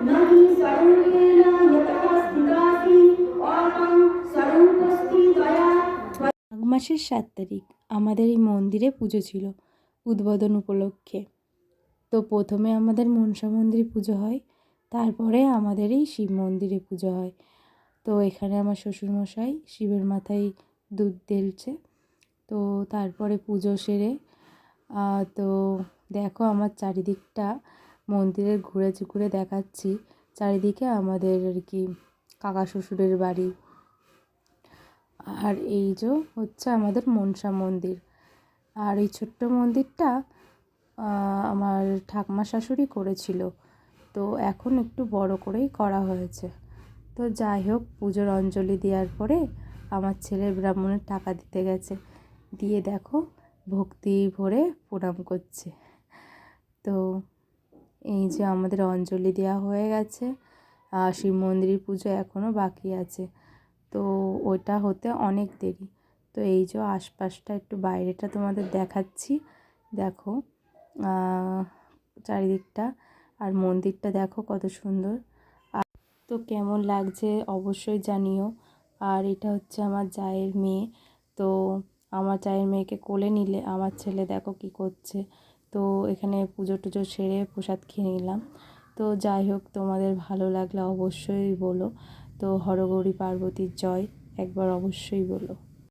न हि स्वरूपेण यतः स्थितासि अहं स्वरूपस्ति त्वया। মাঘ মাসের 7 তারিখ আমাদের এই মন্দিরে পুজো ছিল উদ্বোধন উপলক্ষে। তো প্রথমে আমাদের মনসা মন্দিরে পুজো হয়, তারপরে আমাদের এই শিব মন্দিরে পুজো হয়। তো এখানে আমার শ্বশুরমশাই শিবের মাথায় দুধ ঢেলছে। তো তারপরে পুজো সেরে তো দেখো আমার চারিদিকটা মন্দিরের ঘুরে ঘুরে দেখাচ্ছি। চারিদিকে আমাদের আর কি কাকা শ্বশুরের বাড়ি। আর এই যে হচ্ছে আমাদের মনসা মন্দির। আর এই ছোট্ট মন্দিরটা আমার ঠাকুমা শাশুড়ি করেছিল, তো এখন একটু বড় করেই করা হয়েছে। তো যাই হোক, পুজোর অঞ্জলি দেওয়ার পরে আমার ছেলে ব্রাহ্মণের টাকা দিতে গেছে, দিয়ে দেখো ভক্তি ভরে প্রণাম করছে। তো এই যে আমাদের অঞ্জলি দেওয়া হয়ে গেছে, শিব মন্দিরের পুজো এখনও বাকি আছে, তো ওটা হতে অনেক দেরি। তো এই যে আশপাশটা একটু বাইরেটা তোমাদের দেখাচ্ছি, দেখো চারিদিকটা, আর মন্দিরটা দেখো কত সুন্দর। তো কেমন লাগছে অবশ্যই জানিও। আর এটা হচ্ছে আমার জায়ের মেয়ে। তো আমার জায়ের মেয়েকে কোলে নিলে আমার ছেলে দেখো কি করছে। তো এখানে পুজো টুজো সেরে প্রসাদ খেয়ে নিলাম। তো যাই হোক, তোমাদের ভালো লাগলে অবশ্যই বলো। তো হরগৌরী পার্বতীর জয় একবার অবশ্যই বলো।